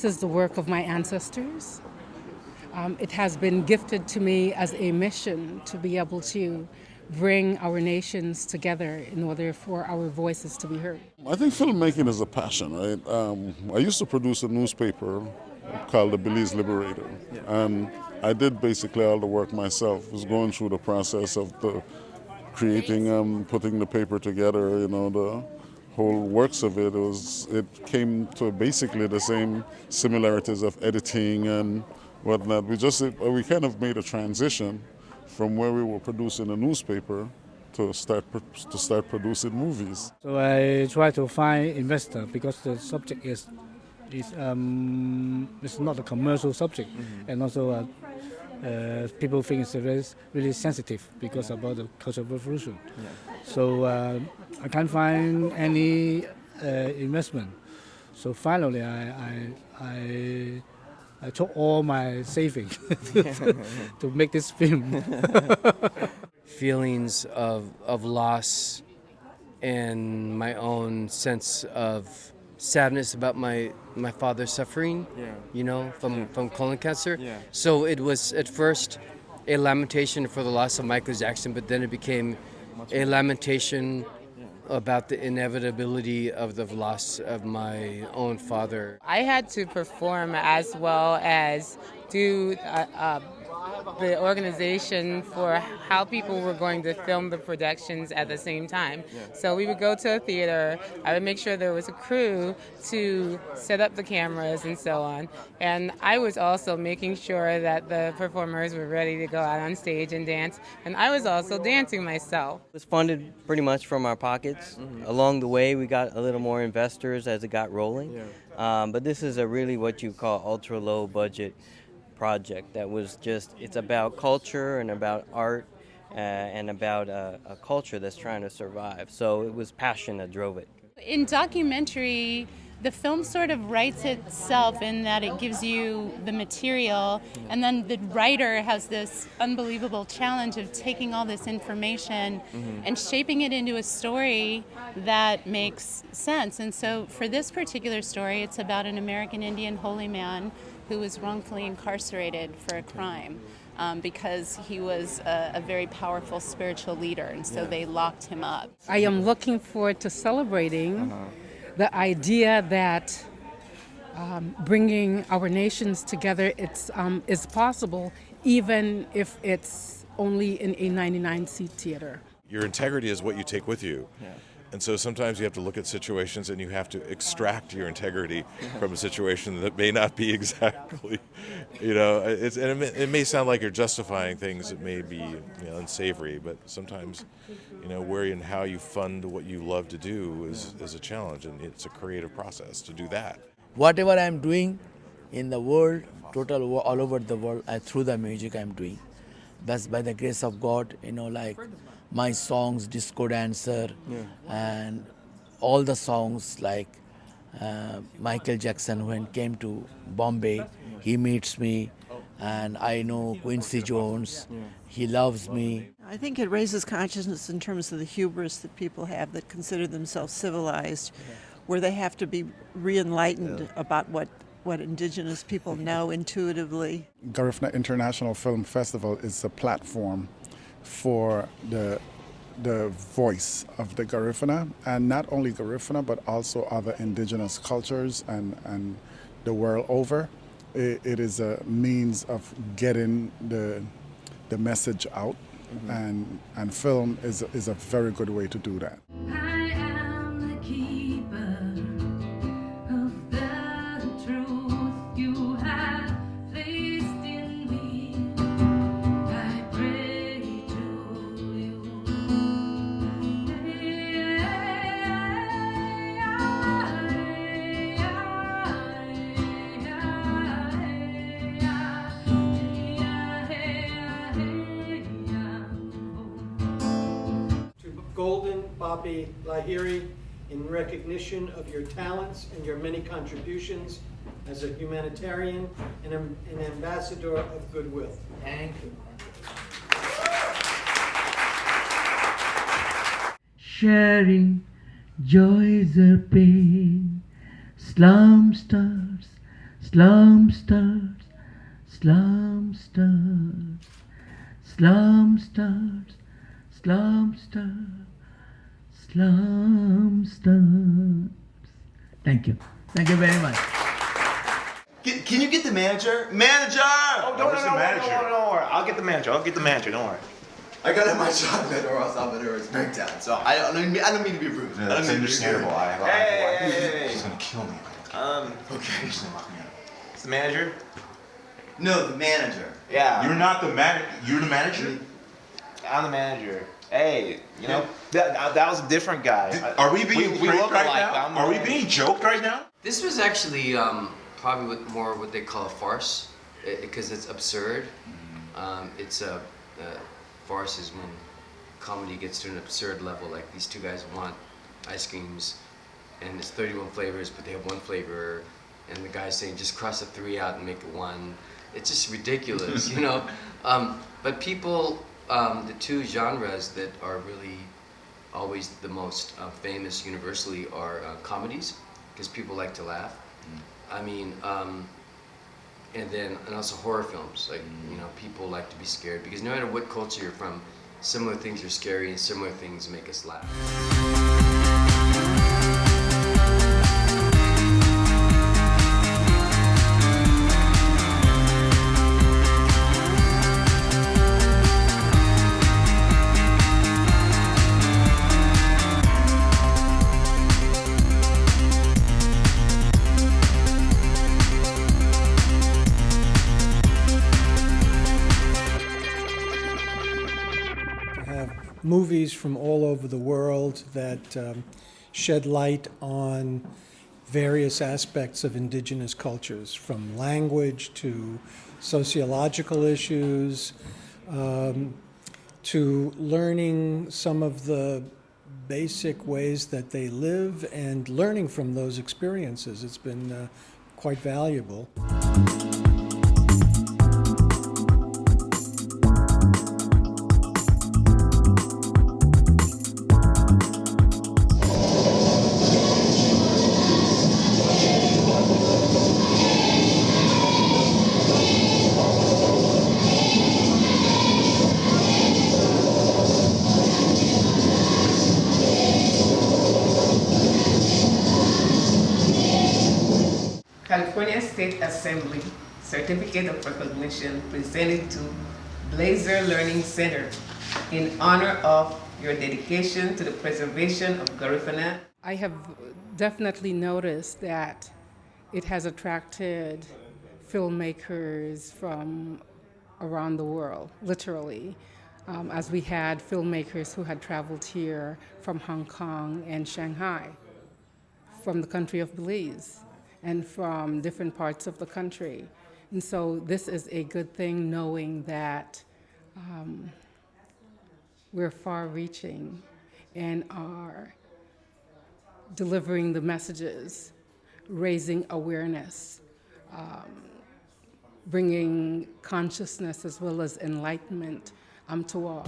is the work of my ancestors. It has been gifted to me as a mission to be able to bring our nations together in order for our voices to be heard. I think filmmaking is a passion, right? I used to produce a newspaper called the Belize Liberator, and I did basically all the work myself. Was going through the process of the creating, putting the paper together, the whole works of it. It came to basically the same similarities of editing and whatnot. We kind of made a transition from where we were producing a newspaper to start producing movies. So I try to find investor because the subject is it's not a commercial subject, and also people think it's really sensitive because about the Cultural Revolution. Yeah. So I can't find any investment. So finally, I took all my savings to make this film. Feelings of loss and my own sense of sadness about my father suffering, from colon cancer. Yeah. So it was at first a lamentation for the loss of Michael Jackson, but then it became a lamentation about the inevitability of the loss of my own father. I had to perform as well as do the organization for how people were going to film the productions at the same time. So we would go to a theater, I would make sure there was a crew to set up the cameras and so on. And I was also making sure that the performers were ready to go out on stage and dance. And I was also dancing myself. It was funded pretty much from our pockets. Along the way, we got a little more investors as it got rolling. But this is a really what you call ultra low budget project that was it's about culture and about art and about a culture that's trying to survive. So it was passion that drove it. In documentary, the film sort of writes itself in that it gives you the material, and then the writer has this unbelievable challenge of taking all this information and shaping it into a story that makes sense. And so for this particular story, it's about an American Indian holy man who was wrongfully incarcerated for a crime because he was a very powerful spiritual leader, and so they locked him up. I am looking forward to celebrating the idea that bringing our nations together is possible, even if it's only in a 99-seat theater. Your integrity is what you take with you. Yeah. And so sometimes you have to look at situations and you have to extract your integrity from a situation that may not be exactly, it may sound like you're justifying things that may be unsavory, but sometimes, where and how you fund what you love to do is a challenge, and it's a creative process to do that. Whatever I'm doing in the world, all over the world, through the music I'm doing. That's by the grace of God, like my songs, Disco Dancer, and all the songs like Michael Jackson, when came to Bombay, he meets me, and I know Quincy Jones, he loves me. I think it raises consciousness in terms of the hubris that people have that consider themselves civilized, where they have to be re-enlightened about what indigenous people know intuitively. Garifuna International Film Festival is a platform for the voice of the Garifuna, and not only Garifuna but also other indigenous cultures and the world over. It is a means of getting the message out, and film is a very good way to do that. I am the keeper of the truth you have placed in me. I pray to you. Golden Papi Lahiri, in recognition of your talents and your many contributions as a humanitarian and an ambassador of goodwill. Thank you. Sharing joys or pain, slum stars Slum starts, slum starts, slum starts, slum starts, slum starts. Thank you. Thank you very much. Can you get the manager? Manager! Oh, don't worry. I'll get the manager. Don't worry. I gotta have my chocolate or else Salvador's breakdown. So I don't mean to be rude. Yeah, that's understandable. Hey. She's gonna kill me. Okay. It's the manager? No, the manager. Yeah. You're not the manager. You're the manager? I'm the manager. Hey, you know, that was a different guy. Are we being we pranked look right alike, now? I'm the Are we manager. being joked right now? This was actually probably more what they call a farce, because it's absurd. It's a farce is when comedy gets to an absurd level. Like these two guys want ice creams, and it's 31 flavors, but they have one flavor, and the guy's saying just cross the 3 out and make it 1. It's just ridiculous, you know. But people, the two genres that are really always the most famous universally are comedies, because people like to laugh. I mean, and also horror films. Like, you know, people like to be scared, because no matter what culture you're from, similar things are scary and similar things make us laugh. Movies from all over the world that shed light on various aspects of indigenous cultures, from language to sociological issues, to learning some of the basic ways that they live and learning from those experiences. It's been quite valuable. California State Assembly Certificate of Recognition presented to Blazer Learning Center in honor of your dedication to the preservation of Garifuna. I have definitely noticed that it has attracted filmmakers from around the world, literally, as we had filmmakers who had traveled here from Hong Kong and Shanghai, from the country of Belize, and from different parts of the country. And so this is a good thing, knowing that we're far-reaching and are delivering the messages, raising awareness, bringing consciousness as well as enlightenment to all.